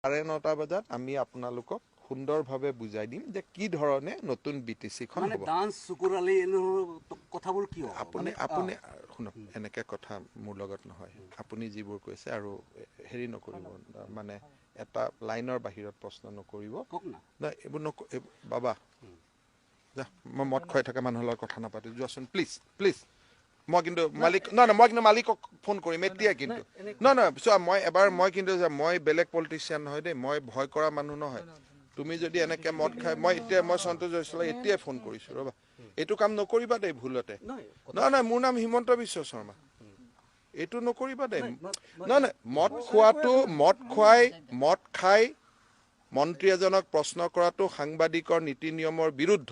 9:30 বজাত আমি আপোনালোকক সুন্দৰভাৱে বুজাই দিম যে কি ধৰণে নতুন বিটিচিখন হ'ব। ডান্স চুকুৰালি কথাবোৰ কি হ'ব? আপুনি শুনক, এনেকৈ কথা মোৰ লগত নহয়। আপুনি যিবোৰ কৈছে আৰু হেৰি নকৰিব, মানে এটা লাইনৰ বাহিৰত প্ৰশ্ন নকৰিব। নাই এইবোৰ বাবা যা, মই মদ খুৱাই থকা মানুহৰ লগত কথা নাপাতো, যোৱাচোন প্লিজ প্লিজ। মই কিন্তু মালিক মই কিন্তু মালিকক ফোন কৰিম এতিয়া। কিন্তু চোৱা, মই কিন্তু মই বেলেগ পলিটিচিয়ান নহয় দেই, মই ভয় কৰা মানুহ নহয়। তুমি যদি এনেকৈ মদ খাই, মই সন্তোষ জয়ছলাই এতিয়াই ফোন কৰিছোঁ, ৰ'বা। এইটো কাম নকৰিবা দেই ভুলতে। নহয়, মোৰ নাম হিমন্ত বিশ্ব শৰ্মা। এইটো নকৰিবা দেই। নহয়, মদ খাই মন্ত্ৰী এজনক প্ৰশ্ন কৰাটো সাংবাদিকৰ নীতি নিয়মৰ বিৰুদ্ধ।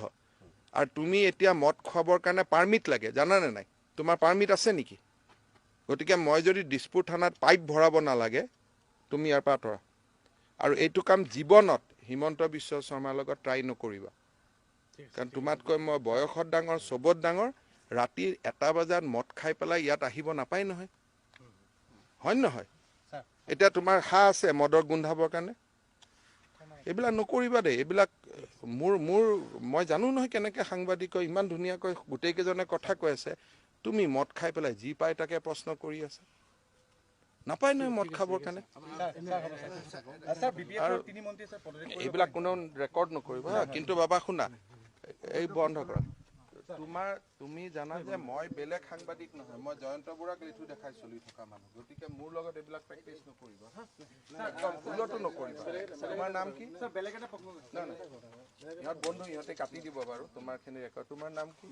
আৰু তুমি এতিয়া মদ খুৱাবৰ কাৰণে পাৰ্মিট লাগে, জানানে নাই? তোমাৰ পাৰ্মিট আছে নেকি? গতিকে মই যদি দিছপুৰ থানাত পাইপ ভৰাব নালাগে, তুমি ইয়াৰ পৰা আঁতৰা। আৰু এইটো কাম জীৱনত হিমন্ত বিশ্ব শৰ্মাৰ লগত ট্ৰাই নকৰিবা। কাৰণ তোমাতকৈ মই বয়সত ডাঙৰ, চবত ডাঙৰ। ৰাতি 1 বজাত মদ খাই পেলাই ইয়াত আহিব নাপায় নহয়, হয় নহয়? এতিয়া তোমাৰ হাঁহ আছে মদৰ গোন্ধাবৰ কাৰণে? এইবিলাক নকৰিবা দেই। এইবিলাক মই জানো নহয় কেনেকৈ সাংবাদিকৰ ইমান ধুনীয়াকৈ গোটেইকেইজনে কথা কৈ আছে। তুমি মদ খাই পেলাই যি পাই তাকে প্ৰশ্ন কৰি আছা। নাপায় নহয় মদ খাবৰ কাৰণে। এইবিলাক কোনো ৰেকৰ্ড নকৰিব হা। কিন্তু বাবা শুনা, এই বন্ধ কৰা। তুমি জানা যে মই বেলেগ সাংবাদিক নহয়, মই জয়ন্ত বৰুৱাক লিথু দেখাই চলি থকা মানুহ। গতিকে মোৰ লগত এইবিলাক প্ৰেক্টিচ নকৰিবা হা, একদম ভুলতো নকৰিবা। তোমাৰ নাম কি? ইহঁত বন্ধু, ইহঁতে কাটি দিব বাৰু তোমাৰখিনি ৰেকৰ্ড। তোমাৰ নাম কি?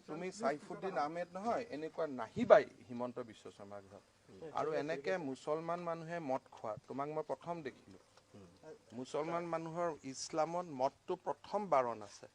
তুমি চাইফুদ্দিন আহমেদ নহয়, এনেকুৱা নাহিবাই হিমন্ত বিশ্ব শৰ্মাৰ ঘৰত। আৰু এনেকে মুছলমান মানুহে মদ খোৱা তোমাক মই প্ৰথম দেখিলোঁ। মুছলমান মানুহৰ ইছলামত মদটো প্ৰথম বাৰণ আছে।